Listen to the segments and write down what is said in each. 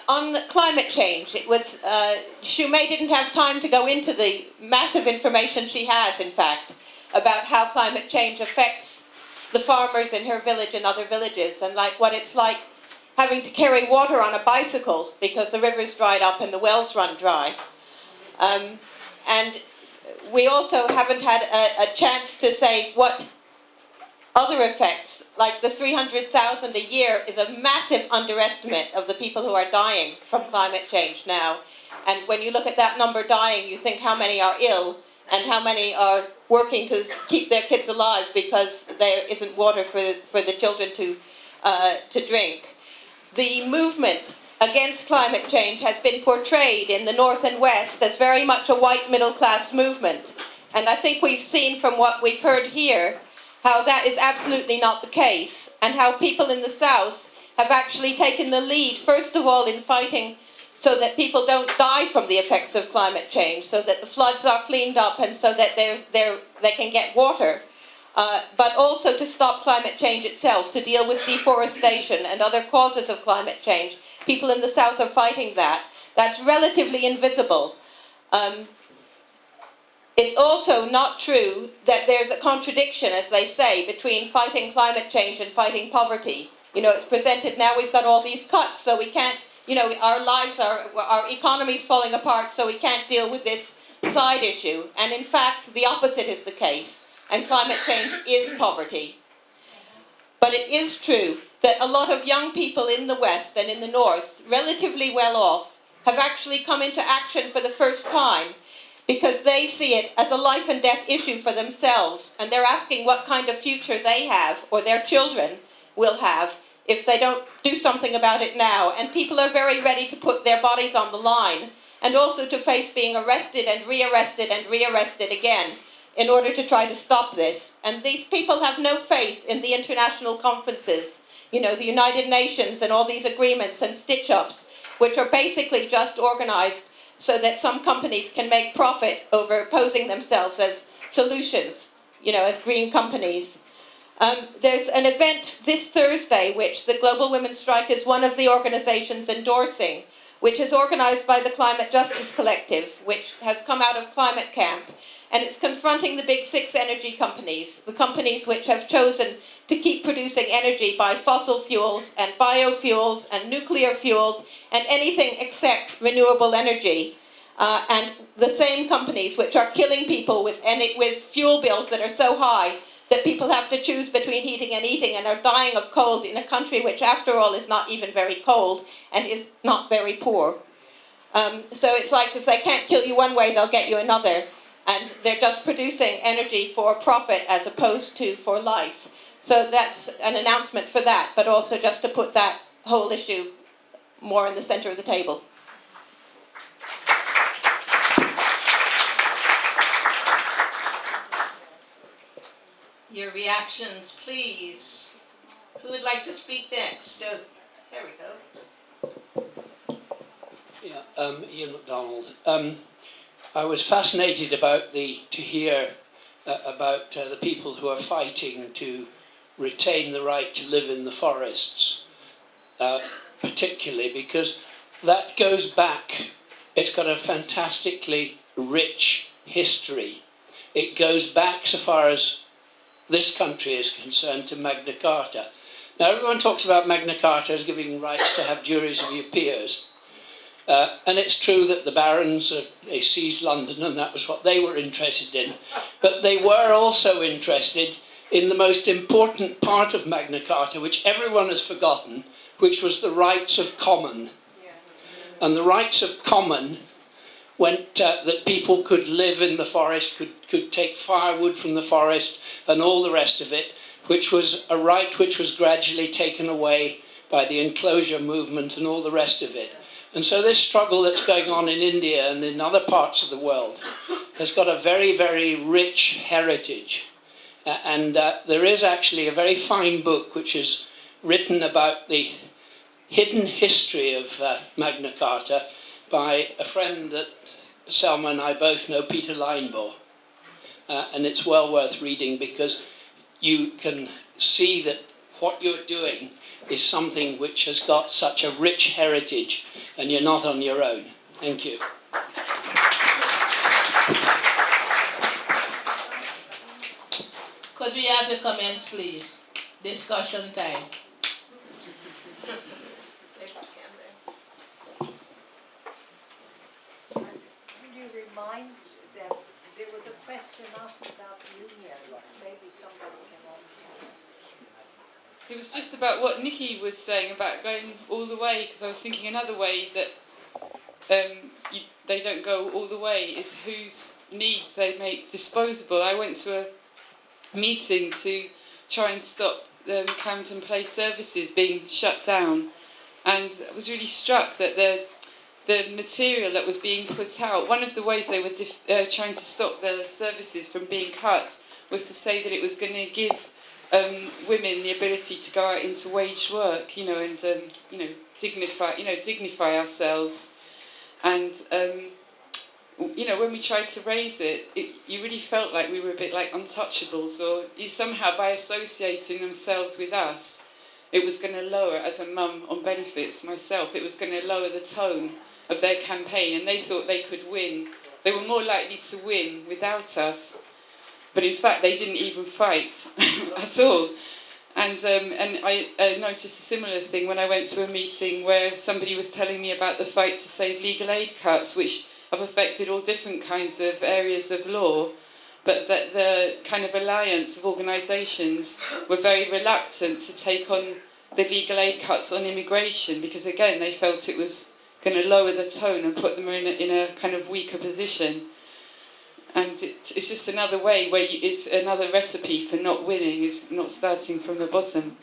on climate change, it was, Shumei didn't have time to go into the massive information she has, in fact, about how climate change affects the farmers in her village and other villages, and like what it's like having to carry water on a bicycle because the river's dried up and the wells run dry. And we also haven't had a chance to say what other effects, like the 300,000 a year is a massive underestimate of the people who are dying from climate change now. And when you look at that number dying, you think how many are ill and how many are working to keep their kids alive because there isn't water for the children to drink. The movement against climate change has been portrayed in the North and West as very much a white middle-class movement. And I think we've seen from what we've heard here how that is absolutely not the case, and how people in the South have actually taken the lead, first of all, in fighting so that people don't die from the effects of climate change, so that the floods are cleaned up and so that they can get water, but also to stop climate change itself, to deal with deforestation and other causes of climate change. People in the South are fighting that. That's relatively invisible. It's also not true that there's a contradiction, as they say, between fighting climate change and fighting poverty. You know, it's presented now we've got all these cuts, so we can't, you know, our economy's falling apart, so we can't deal with this side issue. And in fact, the opposite is the case, and climate change is poverty. But it is true that a lot of young people in the West and in the North, relatively well off, have actually come into action for the first time, because they see it as a life and death issue for themselves, and they're asking what kind of future they have, or their children will have, if they don't do something about it now. And people are very ready to put their bodies on the line, and also to face being arrested and rearrested and rearrested again, in order to try to stop this. And these people have no faith in the international conferences, you know, the United Nations and all these agreements and stitch-ups, which are basically just organized so that some companies can make profit over posing themselves as solutions, you know, as green companies. There's an event this Thursday, which the Global Women's Strike is one of the organizations endorsing, which is organized by the Climate Justice Collective, which has come out of Climate Camp. And it's confronting the big 6 energy companies, the companies which have chosen to keep producing energy by fossil fuels and biofuels and nuclear fuels and anything except renewable energy. And the same companies which are killing people with fuel bills that are so high that people have to choose between heating and eating and are dying of cold in a country which, after all, is not even very cold and is not very poor. So it's like if they can't kill you one way, they'll get you another. And they're just producing energy for profit as opposed to for life. So that's an announcement for that, but also just to put that whole issue more in the center of the table. Your reactions, please. Who would like to speak next? Oh, there we go. Yeah, Ian MacDonald. I was fascinated to hear about the people who are fighting to retain the right to live in the forests, particularly because that goes back, it's got a fantastically rich history. It goes back, so far as this country is concerned, to Magna Carta. Now everyone talks about Magna Carta as giving rights to have juries of your peers. And it's true that the barons, they seized London and that was what they were interested in. But they were also interested in the most important part of Magna Carta, which everyone has forgotten, which was the rights of common. And the rights of common went that people could live in the forest, could take firewood from the forest and all the rest of it, which was a right which was gradually taken away by the enclosure movement and all the rest of it. And so this struggle that's going on in India and in other parts of the world has got a very, very rich heritage. And there is actually a very fine book which is written about the hidden history of Magna Carta by a friend that Selma and I both know, Peter Linebaugh. And it's well worth reading because you can see that what you're doing is something which has got such a rich heritage, and you're not on your own. Thank you. Could we have the comments, please? Discussion time. There's a hand there. Can you remind them, there was a question asked about unions, maybe somebody can answer. It was just about what Nikki was saying about going all the way, because I was thinking another way that they don't go all the way is whose needs they make disposable. I went to a meeting to try and stop Camden Place services being shut down, and I was really struck that the material that was being put out, one of the ways they were trying to stop the services from being cut was to say that it was going to give women the ability to go out into wage work, and dignify ourselves. And when we tried to raise it, you really felt like we were a bit like untouchables, or somehow by associating themselves with us, it was going to lower, as a mum on benefits myself, it was going to lower the tone of their campaign, and they thought they could win. They were more likely to win without us, but in fact they didn't even fight at all. And I noticed a similar thing when I went to a meeting where somebody was telling me about the fight to save legal aid cuts, which have affected all different kinds of areas of law, but that the kind of alliance of organisations were very reluctant to take on the legal aid cuts on immigration, because again they felt it was going to lower the tone and put them in a kind of weaker position. And it's just another way where it's another recipe for not winning, is not starting from the bottom.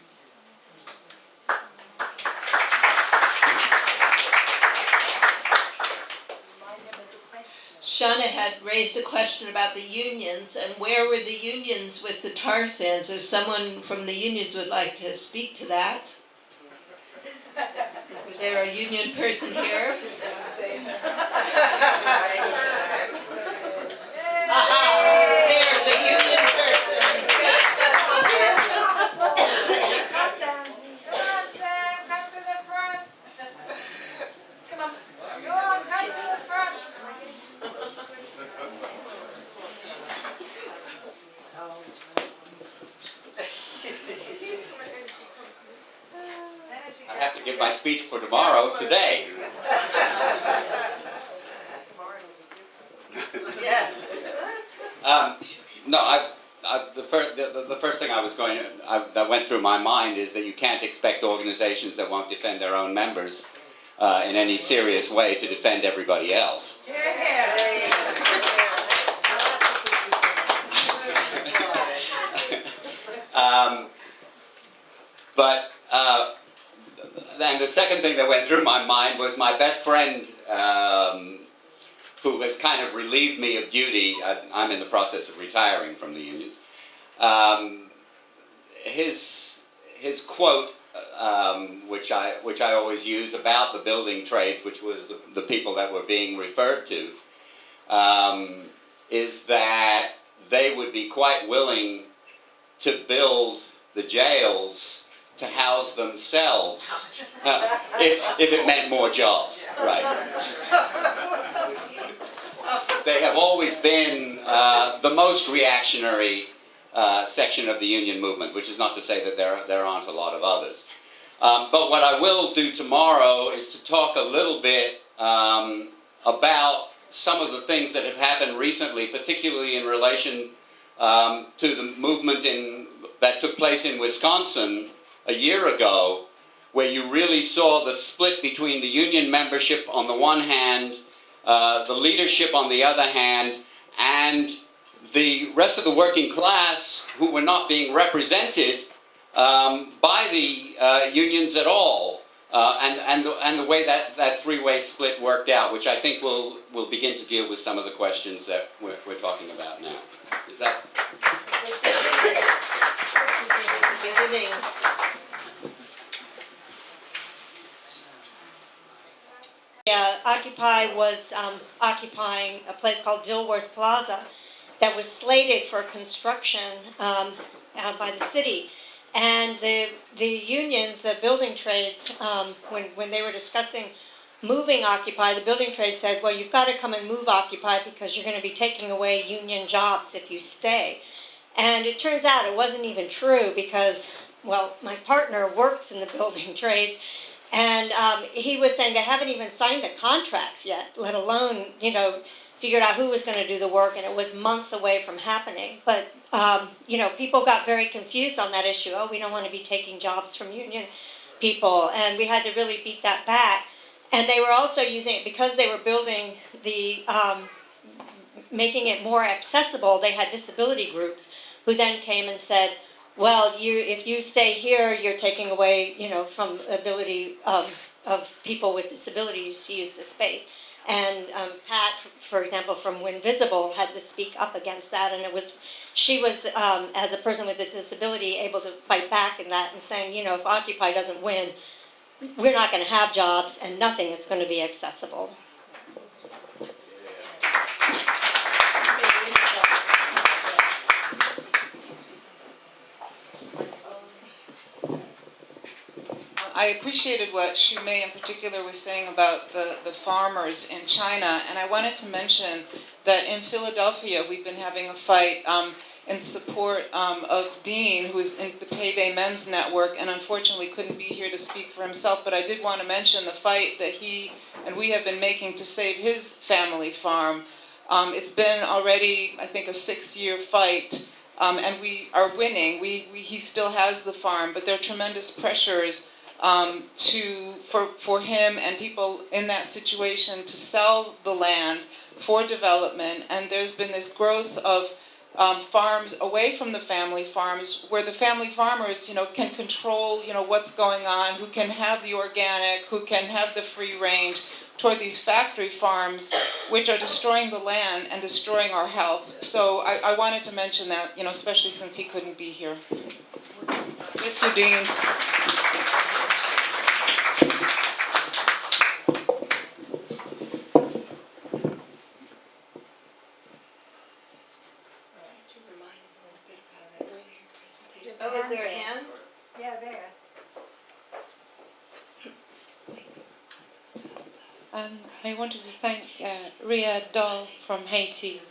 Shauna had raised a question about the unions, and where were the unions with the tar sands? If someone from the unions would like to speak to that. Is there a union person here? There's a union person. Come to the front. Come on. Go on, come to the front. I have to give my speech for tomorrow today. Yeah. No, the first thing that went through my mind is that you can't expect organizations that won't defend their own members in any serious way to defend everybody else. Then the second thing that went through my mind was my best friend, who has kind of relieved me of duty. I'm in the process of retiring from the unions. His quote, which I always use about the building trades, which was the people that were being referred to, is that they would be quite willing to build the jails to house themselves, if it meant more jobs, right? They have always been the most reactionary section of the union movement, which is not to say that there aren't a lot of others. But what I will do tomorrow is to talk a little bit about some of the things that have happened recently, particularly in relation to the movement that took place in Wisconsin a year ago, where you really saw the split between the union membership on the one hand, the leadership on the other hand, and the rest of the working class who were not being represented by the unions at all, and the way that three-way split worked out, which I think will begin to deal with some of the questions that we're talking about now. Is that? Beginning. Occupy was occupying a place called Dilworth Plaza that was slated for construction by the city. And the unions, the building trades, when they were discussing moving Occupy, the building trade said, well, you've got to come and move Occupy because you're going to be taking away union jobs if you stay. And it turns out it wasn't even true because, well, my partner works in the building trades, and he was saying they haven't even signed the contracts yet, let alone, figured out who was going to do the work, and it was months away from happening. But, people got very confused on that issue. Oh, we don't want to be taking jobs from union people, and we had to really beat that back. And they were also using it because they were building the, making it more accessible. They had disability groups who then came and said, well, if you stay here, you're taking away, from ability of people with disabilities to use the space. And Pat, for example, from When Visible, had to speak up against that, and she was, as a person with a disability, able to fight back in that and saying, if Occupy doesn't win, we're not going to have jobs, and nothing is going to be accessible. I appreciated what Xu Mei in particular was saying about the farmers in China, and I wanted to mention that in Philadelphia we've been having a fight in support of Dean, who's in the Payday Men's Network, and unfortunately couldn't be here to speak for himself, but I did want to mention the fight that he and we have been making to save his family farm. It's been already, I think, a 6-year fight, and we are winning. He still has the farm, but there are tremendous pressures for him and people in that situation to sell the land for development, and there's been this growth of farms away from the family farms, where the family farmers, can control, what's going on, who can have the organic, who can have the free range, toward these factory farms, which are destroying the land and destroying our health. So I wanted to mention that, especially since he couldn't be here. Mr. Dean. Oh, is there a hand? Yeah, there. I wanted to thank Ria Doll from Haiti,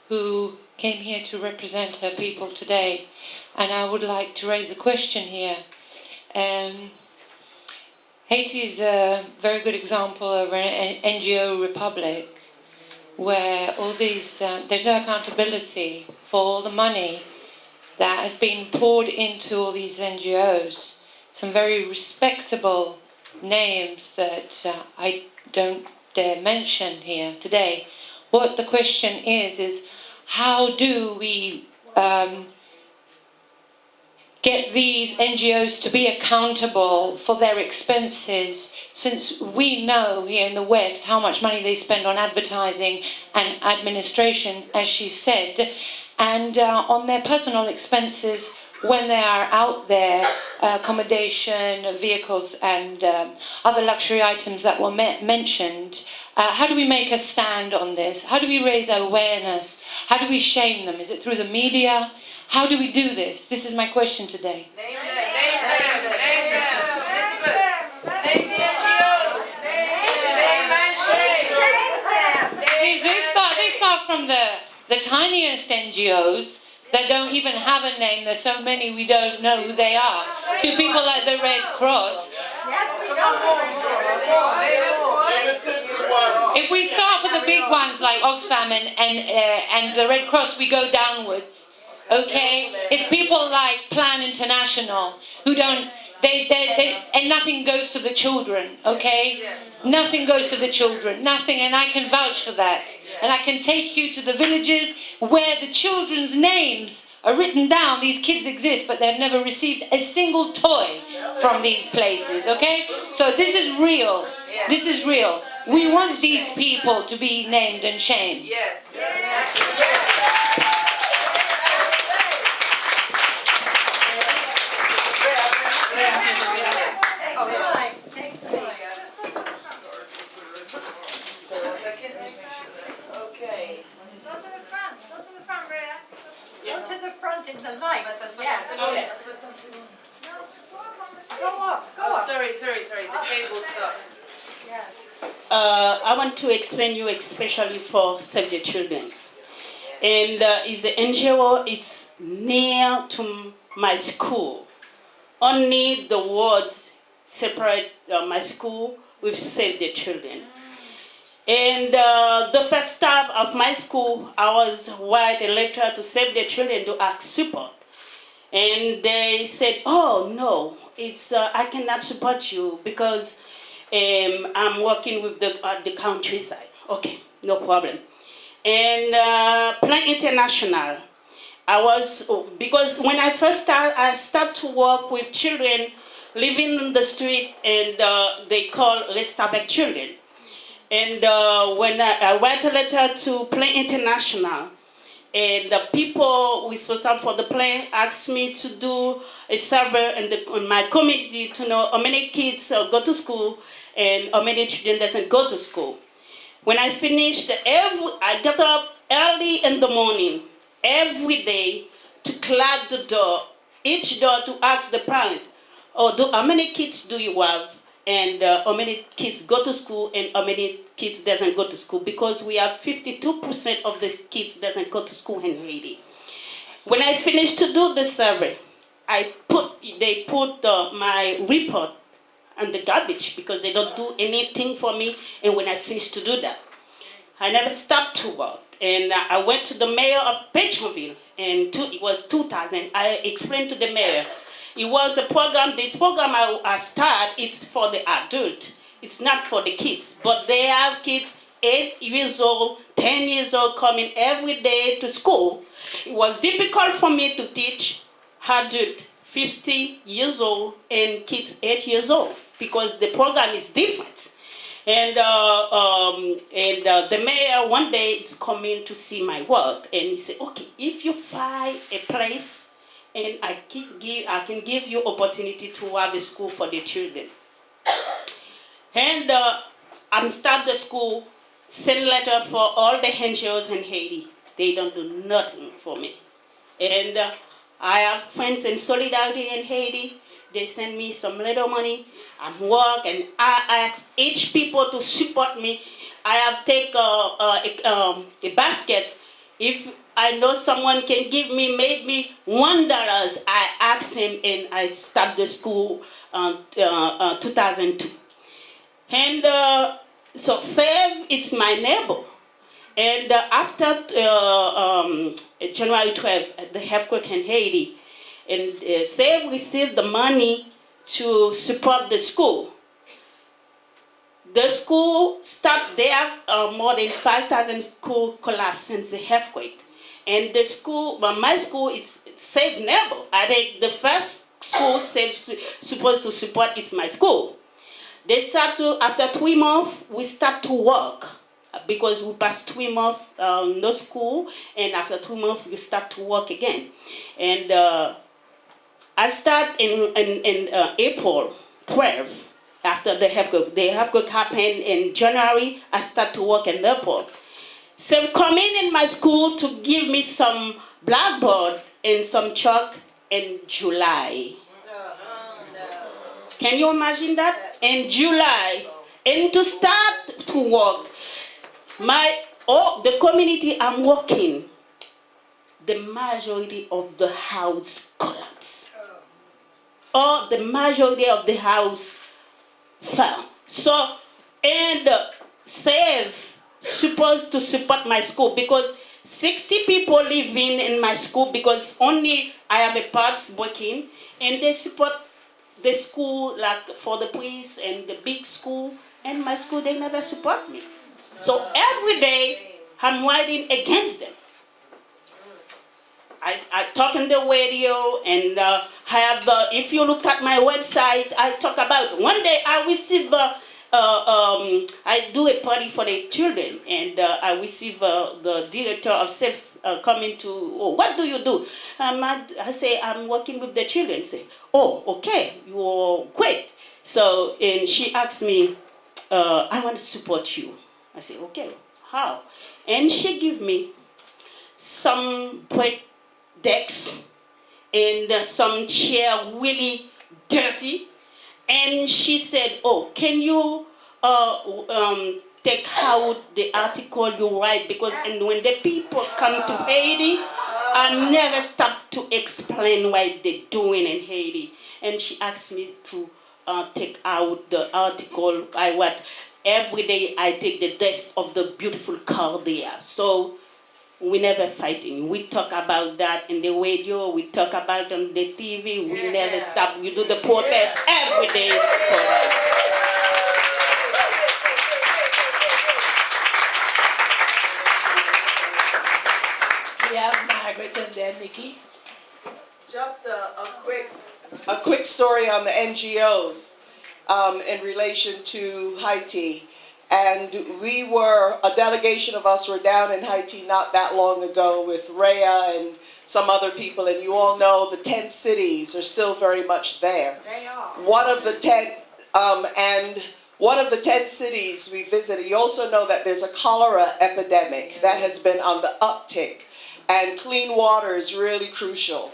who came here to represent her people today. And I would like to raise a question here. Haiti is a very good example of an NGO republic, where all these, there's no accountability for all the money that has been poured into all these NGOs. Some very respectable names that I don't dare mention here today. What the question is how do we get these NGOs to be accountable for their expenses, since we know here in the West how much money they spend on advertising and administration, as she said, and on their personal expenses when they are out there, accommodation, vehicles, and other luxury items that were mentioned. How do we make a stand on this? How do we raise awareness? How do we shame them? Is it through the media? How do we do this? This is my question today. Name them. This is good. Name the NGOs. Name and shame. They start from the tiniest NGOs that don't even have a name. There's so many we don't know who they are. To people like the Red Cross. If we start with the big ones like Oxfam and the Red Cross, we go downwards. Okay, it's people like Plan International who don't. And nothing goes to the children. Okay, nothing goes to the children. Nothing, and I can vouch for that. And I can take you to the villages where the children's names are written down. These kids exist, but they've never received a single toy from these places. Okay, so this is real. This is real. We want these people to be named and shamed. Yes. Okay. Go to the front, Rhea. Go to the front in the light. Yes. No, Go up, go up. Sorry, the cable stopped. Yeah. I want to explain you especially for Save the Children. And it's the NGO, it's near to my school. Only the wards separate my school with Save the Children. And the first step of my school, I was write a letter to Save the Children to ask support. And they said, oh no, it's I cannot support you because I'm working with the countryside. Okay, no problem. And Plan International, because when I first I start to work with children living in the street, and they call Rest Avec Children. And when I write a letter to Plan International, and the people responsible for the plan asked me to do a survey in my community to know how many kids go to school and how many children doesn't go to school. When I finished, I got up early in the morning, every day, to clock the door, each door to ask the parent, how many kids do you have? And how many kids go to school and how many kids doesn't go to school, because we have 52% of the kids doesn't go to school in Haiti. When I finished to do the survey, they put my report on the garbage because they don't do anything for me. And when I finished to do that, I never stopped to work. And I went to the mayor of Pétionville, and it was 2000. I explained to the mayor, it was a program, this program I start, it's for the adult. It's not for the kids. But they have kids 8 years old, 10 years old coming every day to school. It was difficult for me to teach adult 50 years old and kids 8 years old because the program is different. And the mayor one day is coming to see my work, and he said, okay, if you find a place, and I can give you opportunity to have a school for the children. And I'm start the school, send letter for all the NGOs in Haiti. They don't do nothing for me. And I have friends in Solidarity in Haiti. They send me some little money. I'm work, and I ask each people to support me. I have take a basket. If I know someone can give me maybe $1, I ask him, and I start the school 2002. And so Save, it's my neighbor. And after January 12th, the earthquake in Haiti, and Save received the money to support the school. The school stopped. They have more than 5,000 school collapsed since the earthquake. And the school, my school, it's Save Neighbor. I think the first school Save supposed to support, it's my school. They start to, after 3 months, we start to work. Because we passed 3 months, no school, and after 2 months, we start to work again. And I start in April 12th. After the earthquake happened in January, I start to work in the airport. So come in my school to give me some blackboard and some chalk in July. Can you imagine that? In July, and to start to work, the community I'm working, the majority of the house collapsed. Or the majority of the house fell. So, and Save supposed to support my school because 60 people living in my school because only I have a parts working, and they support the school like for the police and the big school, and my school they never support me. So every day I'm writing against them. I talk on the radio, and I have if you look at my website, I talk about one day I receive I do a party for the children, and I receive the director of Save coming to, what do you do? I say, I'm working with the children. Say, oh, okay, you're great. So, and she asked me, I want to support you. I say, okay, how? And she give me some break decks and some chair really dirty. And she said, oh, can you take out the article you write? Because and when the people come to Haiti, I never stop to explain what they're doing in Haiti. And she asked me to take out the article I what every day I take the dust of the beautiful car there. So we never fighting. We talk about that in the radio, we talk about it on the TV, we never stop. We do the protest every day for that. We have Margaret and then Nikki. Just a quick story on the NGOs in relation to Haiti. And a delegation of us were down in Haiti not that long ago with Rhea and some other people, and you all know the 10 cities are still very much there. They are. One of the 10 cities we visited, you also know that there's a cholera epidemic that has been on the uptick, and clean water is really crucial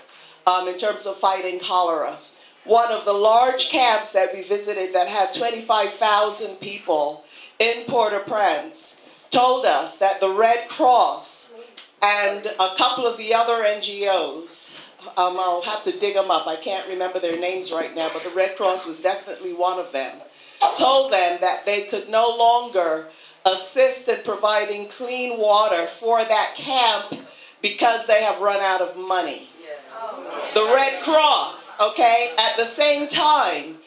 in terms of fighting cholera. One of the large camps that we visited that had 25,000 people in Port-au-Prince told us that the Red Cross and a couple of the other NGOs, I'll have to dig them up, I can't remember their names right now, but the Red Cross was definitely one of them, told them that they could no longer assist in providing clean water for that camp because they have run out of money. The Red Cross, okay, at the same time,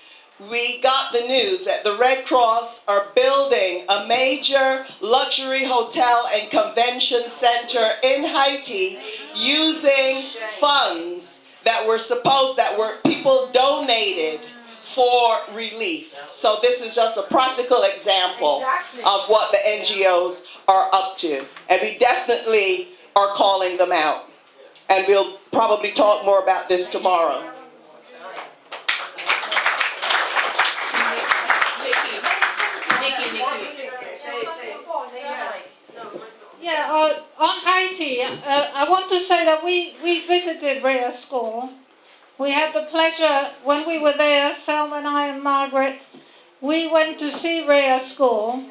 we got the news that the Red Cross are building a major luxury hotel and convention center in Haiti using funds that were people donated for relief. So this is just a practical example of what the NGOs are up to. And we definitely are calling them out. And we'll probably talk more about this tomorrow. Yeah, on Haiti, I want to say that we visited Rhea School. We had the pleasure, when we were there, Selma and I and Margaret, we went to see Rhea School.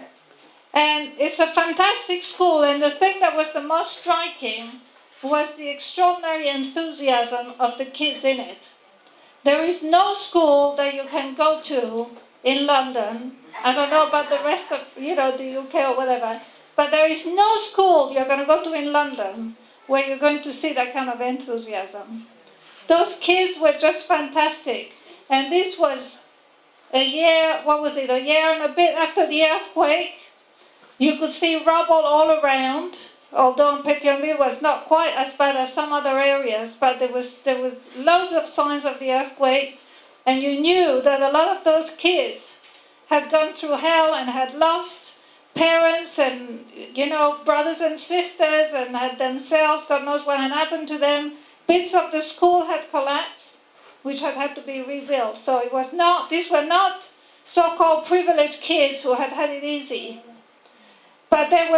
And it's a fantastic school, and the thing that was the most striking was the extraordinary enthusiasm of the kids in it. There is no school that you can go to in London, I don't know about the rest of, the UK or whatever, but there is no school you're going to go to in London where you're going to see that kind of enthusiasm. Those kids were just fantastic. And this was a year and a bit after the earthquake. You could see rubble all around, although in Pétionville was not quite as bad as some other areas, but there was loads of signs of the earthquake, and you knew that a lot of those kids had gone through hell and had lost parents and, brothers and sisters, and had themselves, God knows what had happened to them. Bits of the school had collapsed, which had to be rebuilt. So these were not so-called privileged kids who had it easy. But they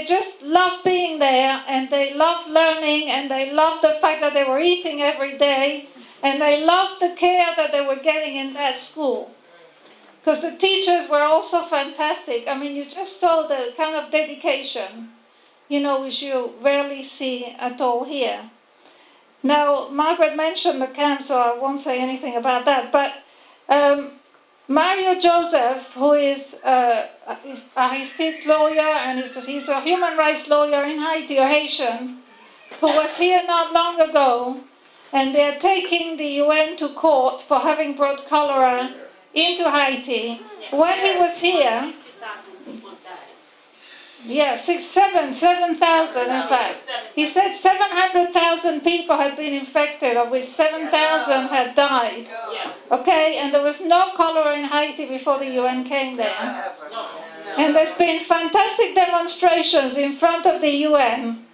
just loved being there, and they loved learning, and they loved the fact that they were eating every day, and they loved the care that they were getting in that school. Because the teachers were also fantastic. I mean, you just saw the kind of dedication, which you rarely see at all here. Now, Margaret mentioned the camp, so I won't say anything about that, but Mario Joseph, who is Aristide's lawyer, and he's a human rights lawyer in Haiti, a Haitian, who was here not long ago, and they're taking the UN to court for having brought cholera into Haiti. When he was here, 7,000 in fact. He said 700,000 people had been infected, of which 7,000 had died. Okay, and there was no cholera in Haiti before the UN came there. And there's been fantastic demonstrations in front of the UN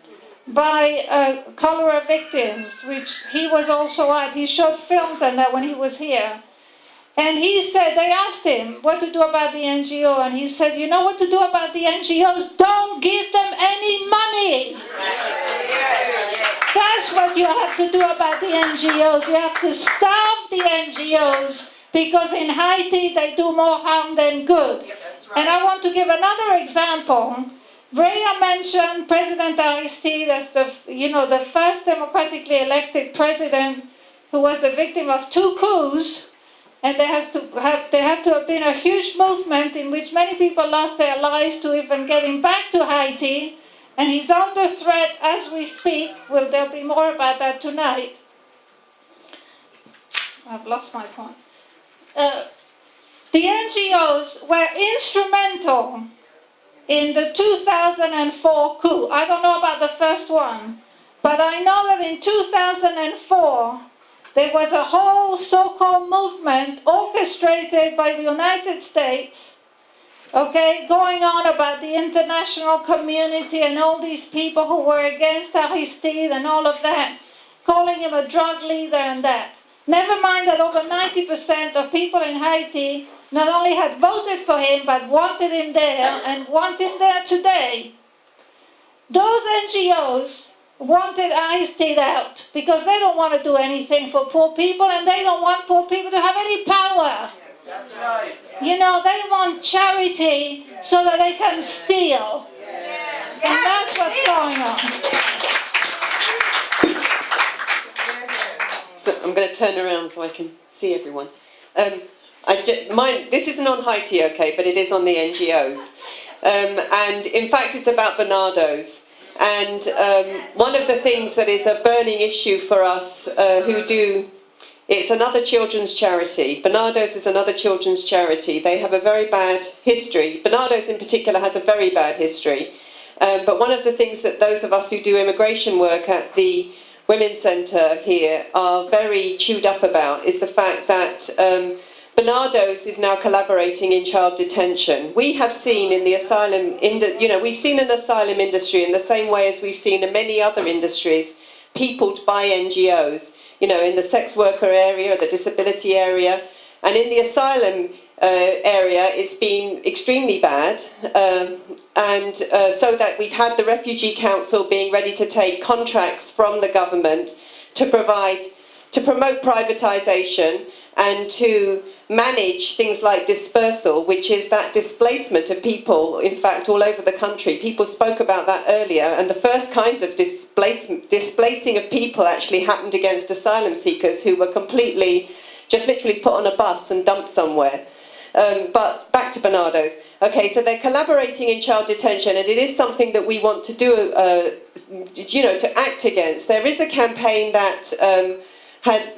by cholera victims, which he was also at. He showed films and that when he was here. And he said, they asked him what to do about the NGO, and he said, you know what to do about the NGOs? Don't give them any money. That's that's what you have to do about the NGOs. You have to starve the NGOs because in Haiti they do more harm than good. And I want to give another example. Rhea mentioned President Aristide as the first democratically elected president who was the victim of 2 coups. And there had to have been a huge movement in which many people lost their lives to even get him back to Haiti. And he's under threat as we speak. Well, there'll be more about that tonight. I've lost my point. The NGOs were instrumental in the 2004 coup. I don't know about the first one, but I know that in 2004, there was a whole so-called movement orchestrated by the United States, going on about the international community and all these people who were against Aristide and all of that, calling him a drug leader and that. Never mind that over 90% of people in Haiti not only had voted for him, but wanted him there and want him there today. Those NGOs wanted Aristide out because they don't want to do anything for poor people and they don't want poor people to have any power. That's right. They want charity so that they can steal. And that's what's going on. So I'm going to turn around so I can see everyone. This isn't on Haiti, okay, but it is on the NGOs. And in fact, it's about Bernardo's. And one of the things that is a burning issue for us it's another children's charity. Bernardo's is another children's charity. They have a very bad history. Bernardo's in particular has a very bad history. But one of the things that those of us who do immigration work at the Women's Centre here are very chewed up about is the fact that Bernardo's is now collaborating in child detention. We have seen in the asylum, we've seen an asylum industry in the same way as we've seen in many other industries, peopled by NGOs, in the sex worker area, the disability area, and in the asylum area it's been extremely bad, so that we've had the Refugee Council being ready to take contracts from the government to promote privatisation and to manage things like dispersal, which is that displacement of people, in fact, all over the country. People spoke about that earlier, and the first kind of displacing of people actually happened against asylum seekers who were just literally put on a bus and dumped somewhere. But back to Bernardo's. Okay, so they're collaborating in child detention, and it is something that we want to do, to act against. There is a campaign that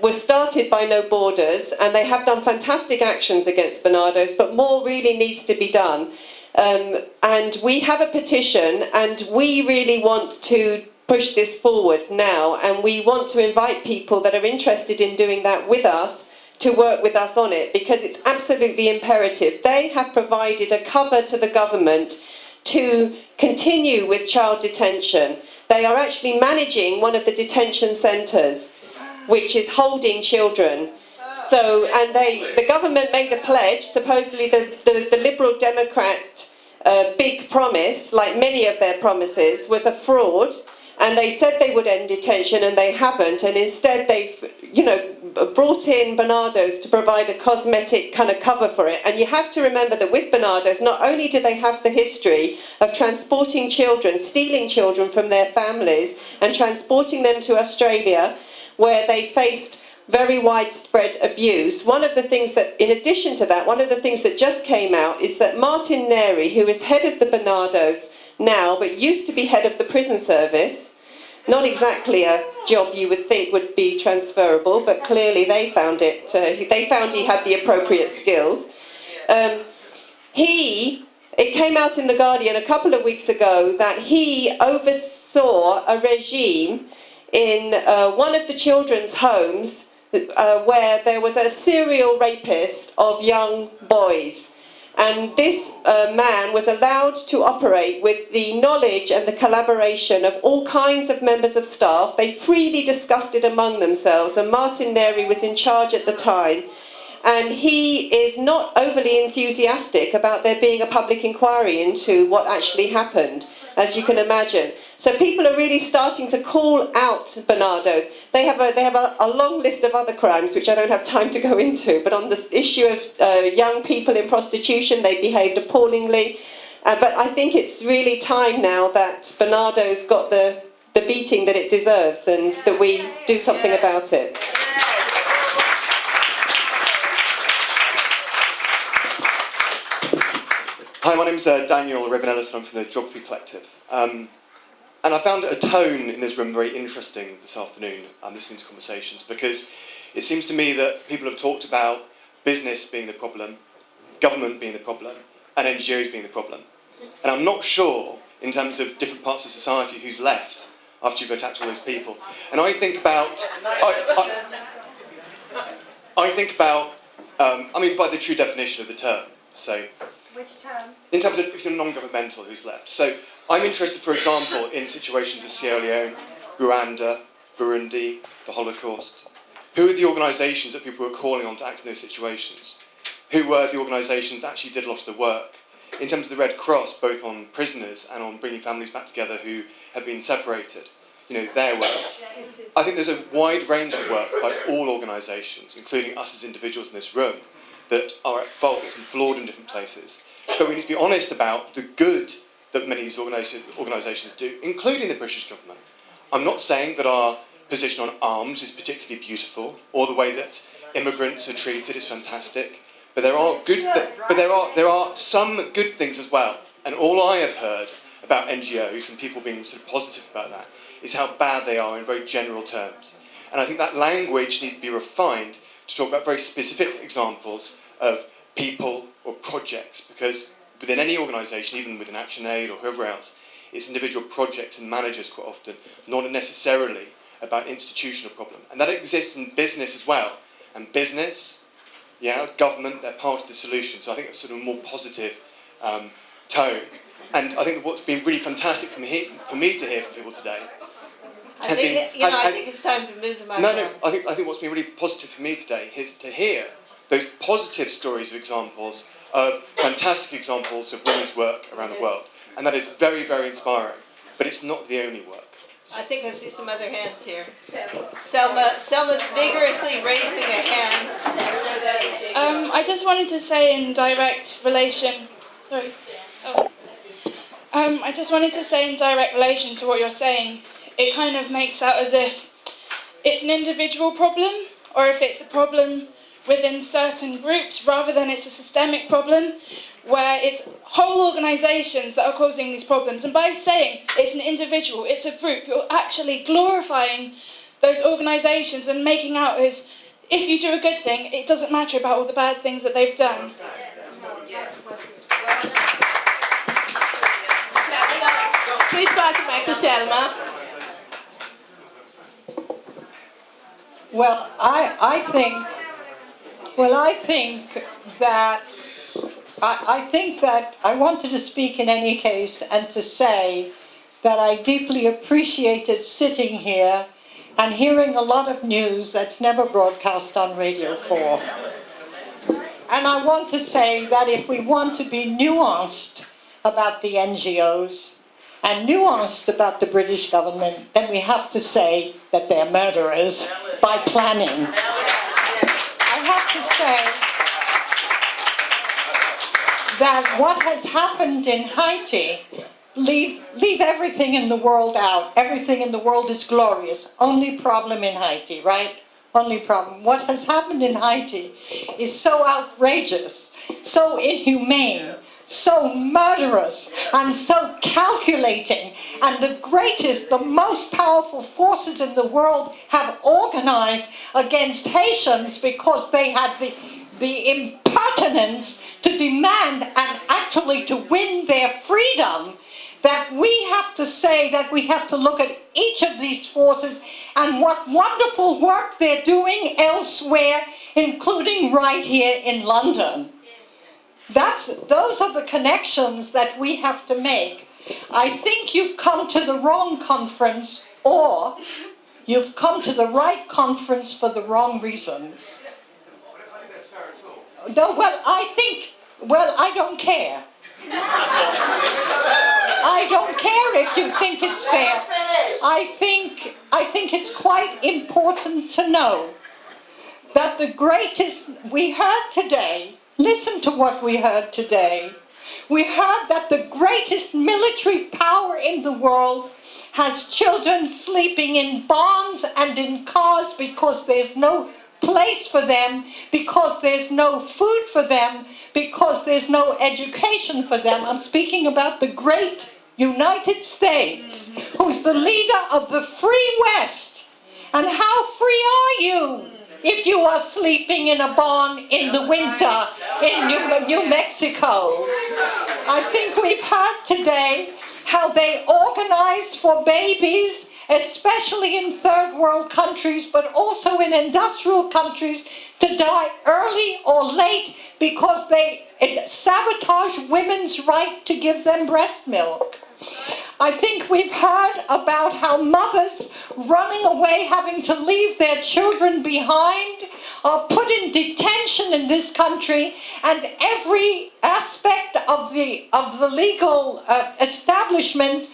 was started by No Borders, and they have done fantastic actions against Bernardo's, but more really needs to be done. And we have a petition, and we really want to push this forward now, and we want to invite people that are interested in doing that with us to work with us on it, because it's absolutely imperative. They have provided a cover to the government to continue with child detention. They are actually managing one of the detention centres, which is holding children. So, and the government made a pledge, supposedly the Liberal Democrat big promise, like many of their promises, was a fraud, and they said they would end detention and they haven't, and instead they've, brought in Bernardo's to provide a cosmetic kind of cover for it. And you have to remember that with Bernardo's, not only do they have the history of transporting children, stealing children from their families and transporting them to Australia, where they faced very widespread abuse. One of the things that, in addition to that, one of the things that just came out is that Martin Neri, who is head of the Bernardo's now, but used to be head of the prison service, not exactly a job you would think would be transferable, but clearly they found it, they found he had the appropriate skills. It came out in The Guardian a couple of weeks ago that he oversaw a regime in one of the children's homes where there was a serial rapist of young boys. And this man was allowed to operate with the knowledge and the collaboration of all kinds of members of staff. They freely discussed it among themselves, and Martin Neri was in charge at the time. And he is not overly enthusiastic about there being a public inquiry into what actually happened, as you can imagine. So people are really starting to call out Barnardo's. They have a long list of other crimes, which I don't have time to go into, but on this issue of young people in prostitution, they behaved appallingly. But I think it's really time now that Barnardo's got the beating that it deserves, and that we do something about it. Hi, my name's Daniel Revanellis, and I'm from the Geography Collective. And I found a tone in this room very interesting this afternoon, listening to conversations, because it seems to me that people have talked about business being the problem, government being the problem, and NGOs being the problem. And I'm not sure, in terms of different parts of society, who's left after you've attacked all those people. And I think about, I mean, by the true definition of the term. So, Which term? in terms of if you're non-governmental, who's left? So I'm interested, for example, in situations of Sierra Leone, Rwanda, Burundi, the Holocaust. Who are the organisations that people were calling on to act in those situations? Who were the organisations that actually did a lot of the work? In terms of the Red Cross, both on prisoners and on bringing families back together who have been separated, their work. I think there's a wide range of work by all organisations, including us as individuals in this room, that are at fault and flawed in different places. But we need to be honest about the good that many of these organisations do, including the British government. I'm not saying that our position on arms is particularly beautiful, or the way that immigrants are treated is fantastic. But there are some good things as well. And all I have heard about NGOs and people being sort of positive about that is how bad they are in very general terms. And I think that language needs to be refined to talk about very specific examples of people or projects, because within any organisation, even within ActionAid or whoever else, it's individual projects and managers quite often, not necessarily about institutional problem. And that exists in business as well. And business, government, they're part of the solution. So I think it's sort of a more positive tone. And I think what's been really fantastic for me to hear from people today. I think it's time to move the microphone. No, I think what's been really positive for me today is to hear those positive stories of examples, of fantastic examples of women's work around the world. And that is very, very inspiring. But it's not the only work. I think I see some other hands here. Selma's vigorously raising a hand. I just wanted to say in direct relation, I just wanted to say in direct relation to what you're saying, it kind of makes out as if it's an individual problem, or if it's a problem within certain groups, rather than it's a systemic problem, where it's whole organisations that are causing these problems. And by saying it's an individual, it's a group, you're actually glorifying those organisations and making out as if you do a good thing, it doesn't matter about all the bad things that they've done. Please pass the mic to Selma. Well, I think that I wanted to speak in any case and to say that I deeply appreciated sitting here and hearing a lot of news that's never broadcast on Radio 4. And I want to say that if we want to be nuanced about the NGOs and nuanced about the British government, then we have to say that they're murderers by planning. I have to say that what has happened in Haiti, leave everything in the world out. Everything in the world is glorious. Only problem in Haiti, right? Only problem. What has happened in Haiti is so outrageous, so inhumane, so murderous, and so calculating. And the greatest, the most powerful forces in the world have organized against Haitians because they had the impertinence to demand and actually to win their freedom, that we have to say that we have to look at each of these forces and what wonderful work they're doing elsewhere, including right here in London. Those are the connections that we have to make. I think you've come to the wrong conference, or you've come to the right conference for the wrong reasons. I think that's fair. No, well, I don't care. I don't care if you think it's fair. I think it's quite important to know that the greatest we heard today, listen to what we heard today. We heard that the greatest military power in the world has children sleeping in barns and in cars because there's no place for them, because there's no food for them, because there's no education for them. I'm speaking about the great United States, who's the leader of the free West. And how free are you if you are sleeping in a barn in the winter in New Mexico? I think we've heard today how they organized for babies, especially in third world countries, but also in industrial countries, to die early or late because they sabotage women's right to give them breast milk. I think we've heard about how mothers running away, having to leave their children behind, are put in detention in this country, and every aspect of the legal establishment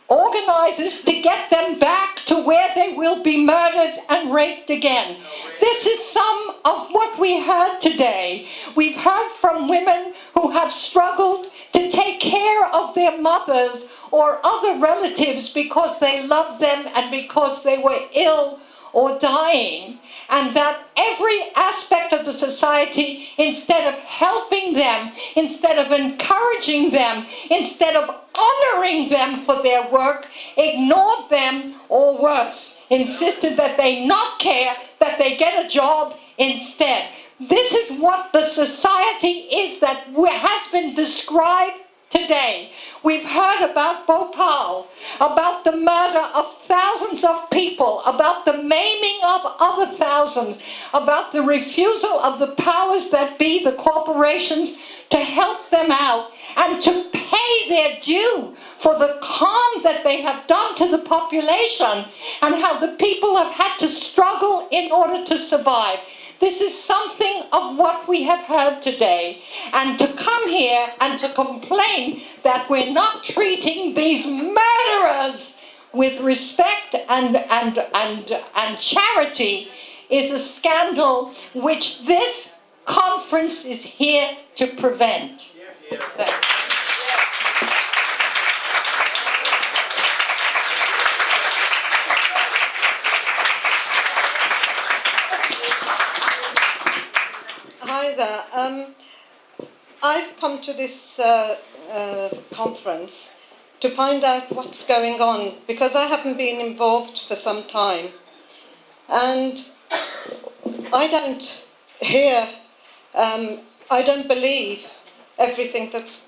organizes to get them back to where they will be murdered and raped again. This is some of what we heard today. We've heard from women who have struggled to take care of their mothers or other relatives because they loved them and because they were ill or dying, and that every aspect of the society, instead of helping them, instead of encouraging them, instead of honoring them for their work, ignored them, or worse, insisted that they not care, that they get a job instead. This is what the society is that has been described today. We've heard about Bhopal, about the murder of thousands of people, about the maiming of other thousands, about the refusal of the powers that be, the corporations, to help them out and to pay their due for the harm that they have done to the population, and how the people have had to struggle in order to survive. This is something of what we have heard today. And to come here and to complain that we're not treating these murderers with respect and charity is a scandal which this conference is here to prevent. Hi there. I've come to this conference to find out what's going on, because I haven't been involved for some time. And I don't hear, I don't believe everything that's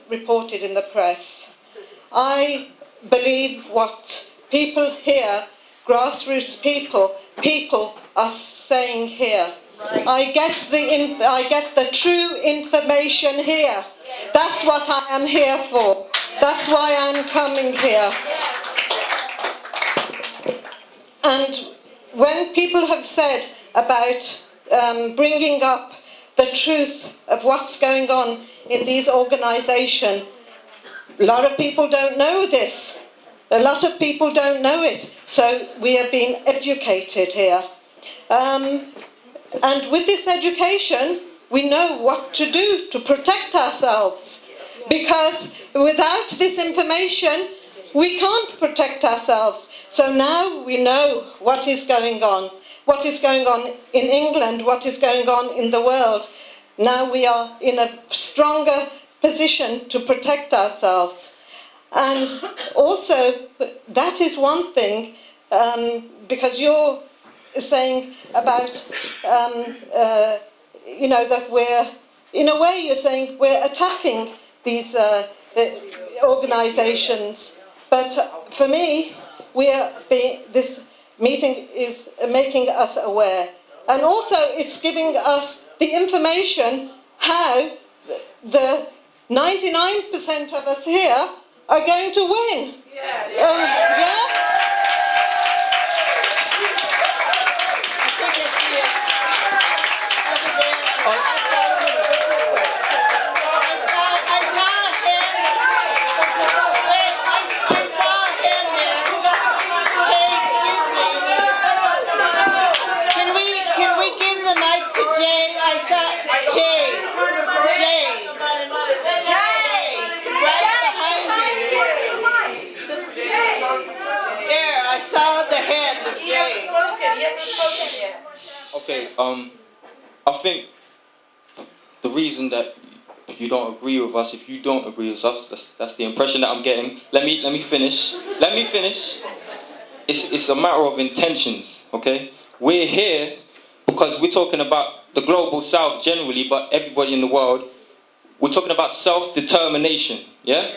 reported in the press. I believe what people here, grassroots people are saying here. I get the true information here. That's what I am here for. That's why I'm coming here. And when people have said about bringing up the truth of what's going on in these organisations, a lot of people don't know this. A lot of people don't know it. So we are being educated here. And with this education, we know what to do to protect ourselves. Because without this information, we can't protect ourselves. So now we know what is going on. What is going on in England, what is going on in the world. Now we are in a stronger position to protect ourselves. And also, that is one thing, because you're saying about, that we're, in a way you're saying we're attacking these organisations. But for me, this meeting is making us aware. And also it's giving us the information how the 99% of us here are going to win. Yes. Yeah? Okay, I think the reason that you don't agree with us, if you don't agree with us, that's the impression that I'm getting. Let me finish. Let me finish. It's a matter of intentions, okay? We're here because we're talking about the global south generally, but everybody in the world. We're talking about self-determination, yeah?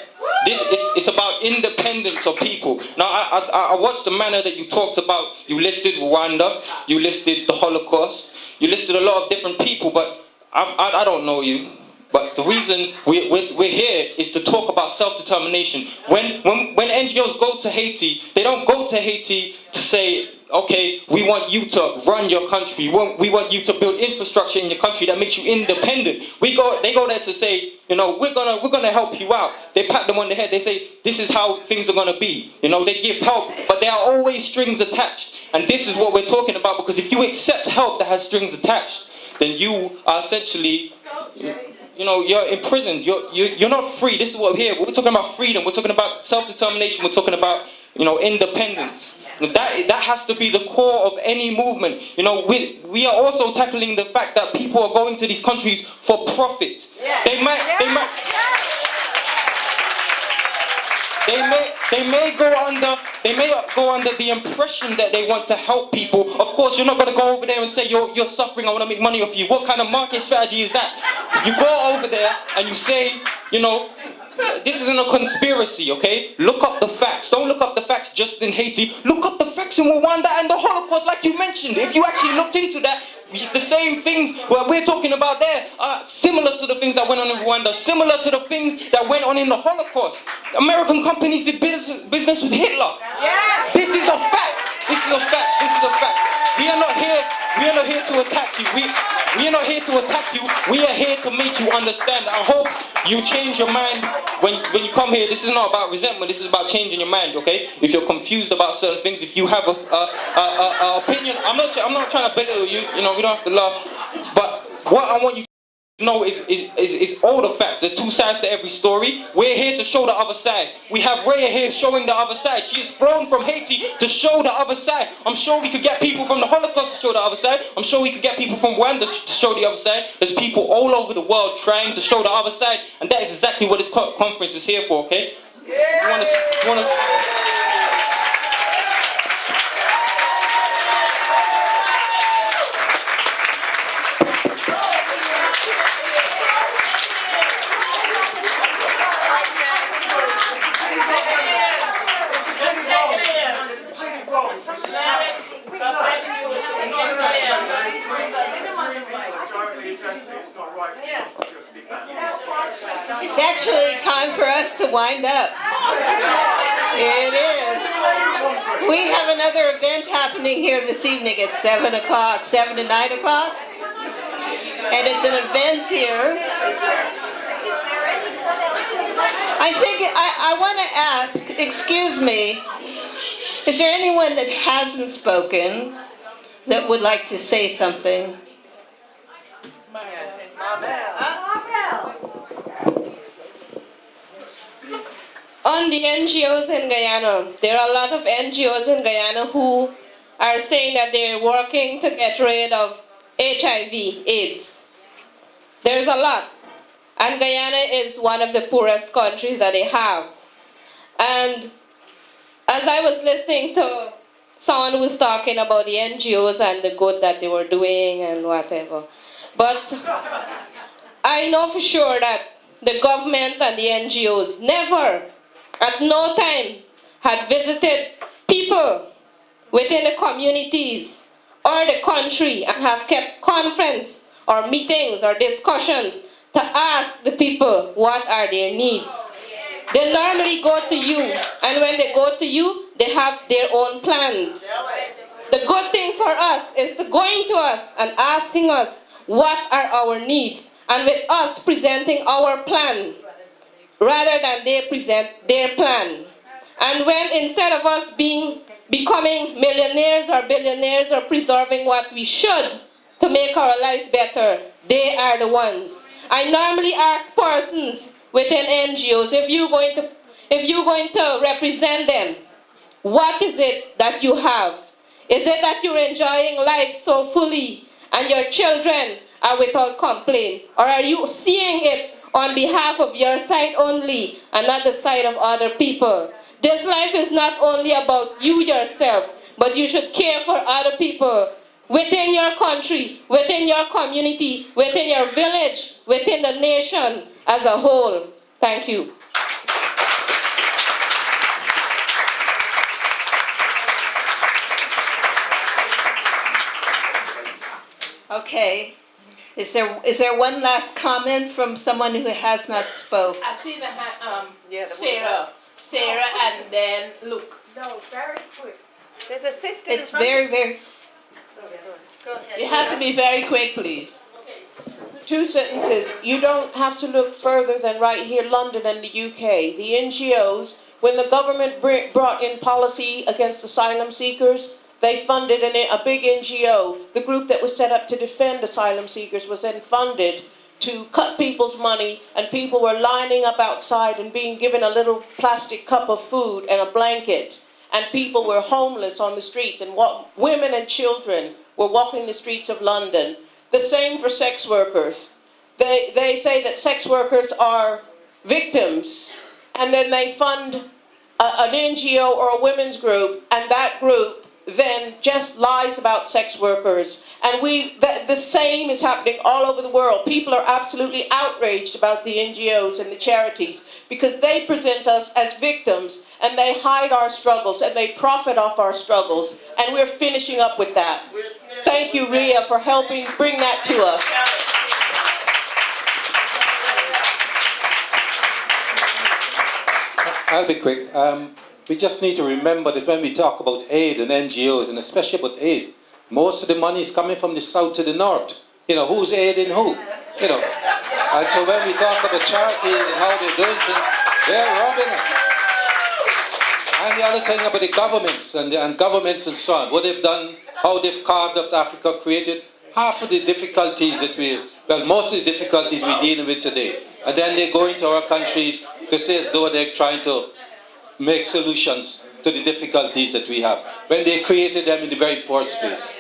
It's about independence of people. Now, I watched the manner that you talked about. You listed Rwanda, you listed the Holocaust, you listed a lot of different people, but I don't know you. But the reason we're here is to talk about self-determination. When NGOs go to Haiti, they don't go to Haiti to say, okay, we want you to run your country. We want you to build infrastructure in your country that makes you independent. They go there to say, you know, we're gonna help you out. They pat them on the head. They say, this is how things are gonna be. You know, they give help, but there are always strings attached. And this is what we're talking about, because if you accept help that has strings attached, then you are essentially, you know, you're imprisoned. You're not free. This is what we're here. We're talking about freedom. We're talking about self-determination. We're talking about, you know, independence. That has to be the core of any movement. You know, we are also tackling the fact that people are going to these countries for profit. They may go under the impression that they want to help people. Of course, you're not going to go over there and say you're suffering, I want to make money off you. What kind of market strategy is that? You go over there and you say, you know, this isn't a conspiracy, okay? Look up the facts. Don't look up the facts just in Haiti. Look up the facts in Rwanda and the Holocaust, like you mentioned. If you actually looked into that, the same things what we're talking about there are similar to the things that went on in Rwanda, similar to the things that went on in the Holocaust. American companies did business with Hitler. Yes. This is a fact. This is a fact. This is a fact. We are not here to attack you. We are not here to attack you. We are here to make you understand. I hope you change your mind when you come here. This is not about resentment. This is about changing your mind, okay? If you're confused about certain things, if you have a opinion, I'm not trying to belittle you. You know, we don't have to laugh. But what I want you to know is all the facts. There's two sides to every story. We're here to show the other side. We have Rhea here showing the other side. She is flown from Haiti to show the other side. I'm sure we could get people from the Holocaust to show the other side. I'm sure we could get people from Rwanda to show the other side. There's people all over the world trying to show the other side, and that is exactly what this conference is here for, okay? Yeah. You wanna It's actually time for us to wind up. It is. We have another event happening here this evening at 7 o'clock, 7 to 9 o'clock. And it's an event here. I think I want to ask, excuse me, is there anyone that hasn't spoken that would like to say something? On the NGOs in Guyana, there are a lot of NGOs in Guyana who are saying that they're working to get rid of HIV, AIDS. There's a lot. And Guyana is one of the poorest countries that they have. And as I was listening to someone who was talking about the NGOs and the good that they were doing and whatever, but I know for sure that the government and the NGOs never, at no time, had visited people within the communities or the country and have kept conference or meetings or discussions to ask the people what are their needs. They normally go to you, and when they go to you, they have their own plans. The good thing for us is to going to us and asking us what are our needs, and with us presenting our plan rather than they present their plan. And when instead of us becoming millionaires or billionaires or preserving what we should to make our lives better, they are the ones. I normally ask persons within NGOs, if you're going to represent them, what is it that you have? Is it that you're enjoying life so fully and your children are without complaint? Or are you seeing it on behalf of your side only and not the side of other people? This life is not only about you yourself, but you should care for other people within your country, within your community, within your village, within the nation as a whole. Thank you. Okay. Is there one last comment from someone who has not spoke? I see the hand, Sarah, and then Luke. No, very quick. There's a sister. It's very, very. You have to be very quick, please. 2 sentences. You don't have to look further than right here, London and the UK. The NGOs, when the government brought in policy against asylum seekers, they funded a big NGO. The group that was set up to defend asylum seekers was then funded to cut people's money, and people were lining up outside and being given a little plastic cup of food and a blanket. And people were homeless on the streets, and women and children were walking the streets of London. The same for sex workers. They say that sex workers are victims, and then they fund an NGO or a women's group, and that group then just lies about sex workers. And the same is happening all over the world. People are absolutely outraged about the NGOs and the charities because they present us as victims, and they hide our struggles, and they profit off our struggles, and we're finishing up with that. Thank you, Ria, for helping bring that to us. I'll be quick. We just need to remember that when we talk about aid and NGOs, and especially about aid, most of the money is coming from the south to the north. You know, who's aiding who? You know. And so when we talk about charities and how they're doing things, they're robbing us. And the other thing about the governments and governments and so on, what they've done, how they've carved up Africa, created half of the difficulties that most of the difficulties we're dealing with today. And then they go into our countries to say as though they're trying to make solutions to the difficulties that we have, when they created them in the very first place.